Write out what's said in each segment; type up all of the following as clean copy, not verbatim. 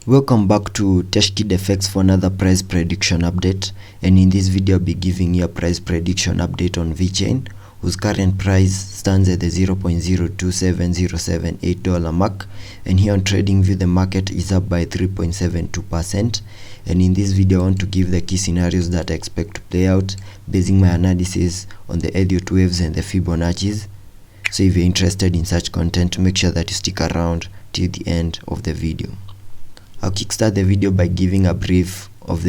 Welcome back to TechKidFX for another price prediction update, and in this video I'll be giving you a price prediction update on Vechain, whose current price stands at the $0.027078 mark, and here on TradingView the market is up by 3.72%. And in this video I want to give the key scenarios that I expect to play out, basing my analysis on the Elliot waves and the Fibonacci's. So if you're interested in such content, make sure that you stick around till the end of the video. I'll kickstart the video by giving a brief of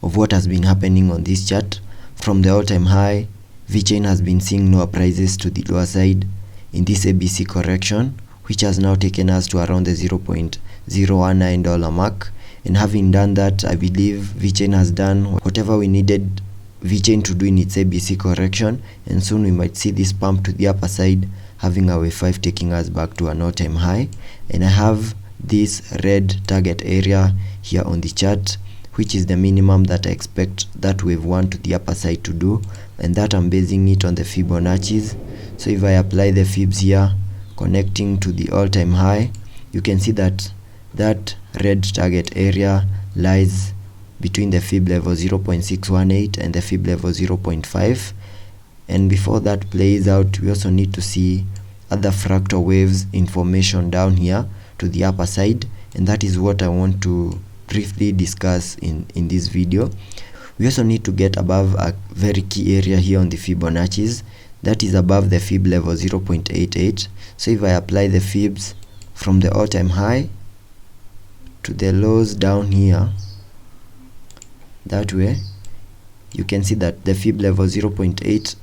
what has been happening on this chart. From the all-time high, Vechain has been seeing lower prices to the lower side in this ABC correction, which has now taken us to around the $0.019 mark. And having done that, I believe Vechain has done whatever we needed Vechain to do in its ABC correction, and soon we might see this pump to the upper side, having our wave 5 taking us back to an all-time high. And I have this red target area here on the chart, which is the minimum that I expect that wave 1 to the upper side to do, and that I'm basing it on the Fibonacci's. So if I apply the fibs here connecting to the all-time high, you can see that that red target area lies between the fib level 0.618 and the fib level 0.5. And before that plays out, we also need to see other fractal waves information down here to the upper side, and that is what I want to briefly discuss in this video. We also need to get above a very key area here on the Fibonacci's, that is above the fib level 0.88. So if I apply the fibs from the all-time high to the lows down here, that way you can see that the fib level 0.8,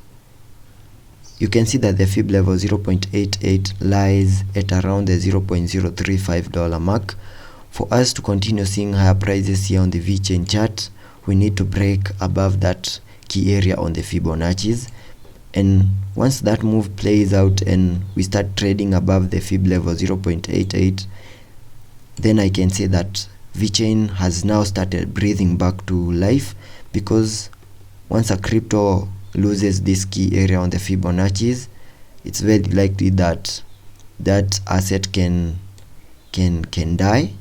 you can see that the fib level 0.88 lies at around the $0.035 mark. For us to continue seeing higher prices here on the Vechain chart, we need to break above that key area on the Fibonacci's. And once that move plays out and we start trading above the fib level 0.88, then I can say that Vechain has now started breathing back to life, because once a crypto loses this key area on the Fibonacci's, it's very likely that that asset can die.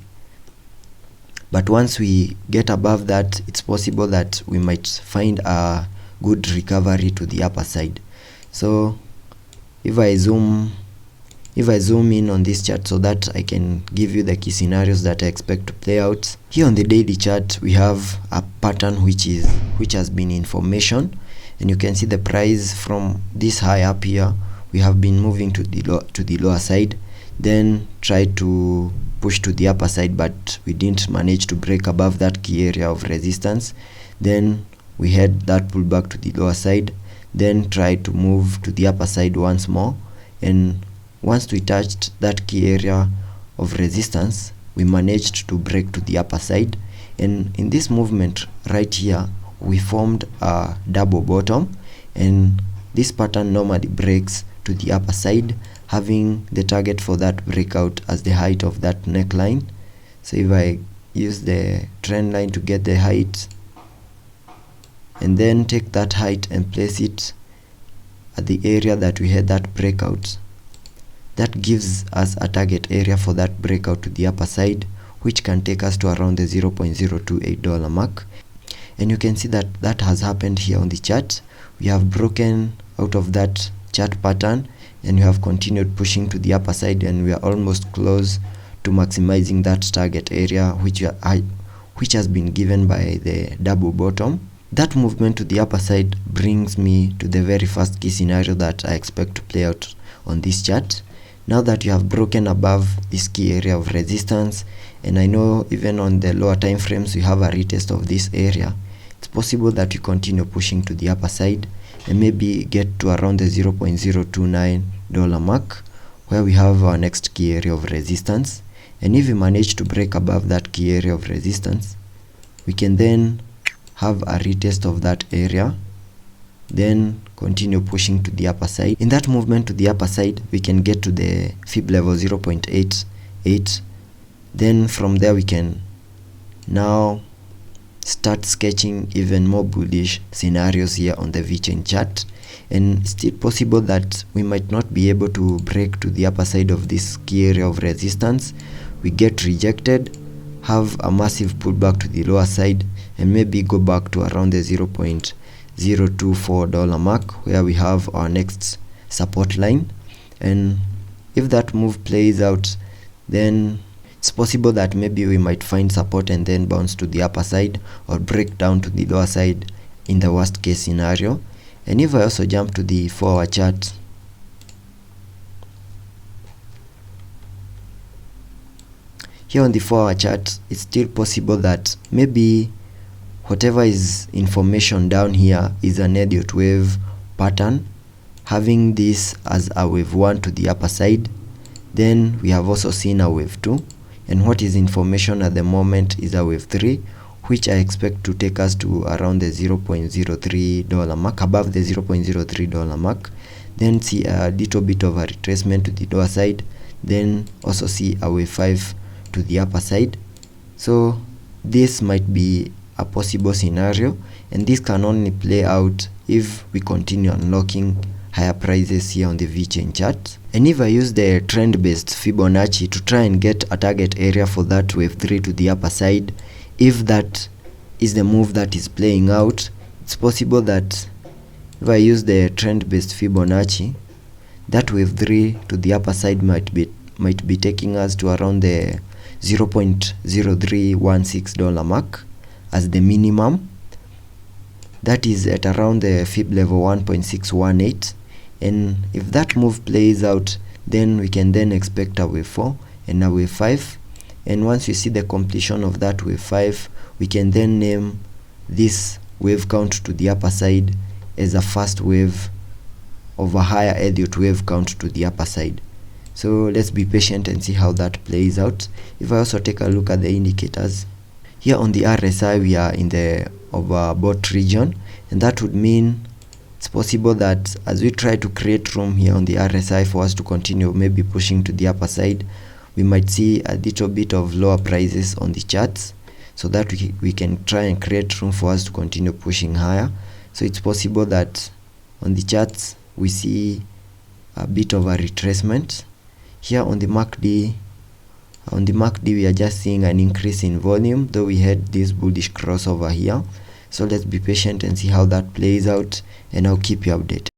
But once we get above that, it's possible that we might find a good recovery to the upper side. So if I zoom in on this chart so that I can give you the key scenarios that I expect to play out. Here on the daily chart we have a pattern which has been in formation, and you can see the price from this high up here, we have been moving to the lower side, then tried to push to the upper side, but we didn't manage to break above that key area of resistance. Then we had that pullback to the lower side, then tried to move to the upper side once more, and once we touched that key area of resistance, we managed to break to the upper side. And in this movement right here, we formed a double bottom, and this pattern normally breaks to the upper side, having the target for that breakout as the height of that neckline. So if I use the trend line to get the height, and then take that height and place it at the area that we had that breakout, that gives us a target area for that breakout to the upper side, which can take us to around the $0.028 mark. And you can see that that has happened here on the chart. We have broken out of that chart pattern, and we have continued pushing to the upper side, and we are almost close to maximizing that target area which has been given by the double bottom. That movement to the upper side brings me to the very first key scenario that I expect to play out on this chart. Now that you have broken above this key area of resistance, and I know even on the lower time frames we have a retest of this area, it's possible that you continue pushing to the upper side and maybe get to around the $0.029 mark, where we have our next key area of resistance. And if we manage to break above that key area of resistance, we can then have a retest of that area, then continue pushing to the upper side. In that movement to the upper side, we can get to the fib level 0.88. Then from there we can now start sketching even more bullish scenarios here on the Vechain chart. And it's still possible that we might not be able to break to the upper side of this key area of resistance. We get rejected, have a massive pullback to the lower side and maybe go back to around the $0.024 mark, where we have our next support line. And if that move plays out, then it's possible that maybe we might find support and then bounce to the upper side or break down to the lower side in the worst case scenario. And if I also jump to the 4-hour chart, here on the 4-hour chart, it's still possible that maybe whatever is information down here is an Elliot wave pattern, having this as a wave 1 to the upper side. Then we have also seen a wave 2, and what is information at the moment is a wave 3, which I expect to take us to around the $0.03 mark, above the $0.03 mark. Then see a little bit of a retracement to the lower side, then also see a wave 5 to the upper side. So this might be a possible scenario, and this can only play out if we continue unlocking higher prices here on the Vechain chart. And if I use the trend based Fibonacci to try and get a target area for that wave 3 to the upper side, if that is the move that is playing out, it's possible that if I use the trend based Fibonacci, that wave 3 to the upper side might be taking us to around the $0.0316 mark as the minimum. That is at around the fib level 1.618, and if that move plays out, then we can then expect a wave 4 and a wave 5. And once we see the completion of that wave 5, we can then name this wave count to the upper side as a first wave of a higher Elliot wave count to the upper side. So let's be patient and see how that plays out. If I also take a look at the indicators, here on the RSI we are in the overbought region, and that would mean it's possible that as we try to create room here on the RSI for us to continue maybe pushing to the upper side, we might see a little bit of lower prices on the charts, so that we can try and create room for us to continue pushing higher. So it's possible that on the charts we see a bit of a retracement. Here on the MACD, we are just seeing an increase in volume, though we had this bullish crossover here. So let's be patient and see how that plays out, and I'll keep you updated.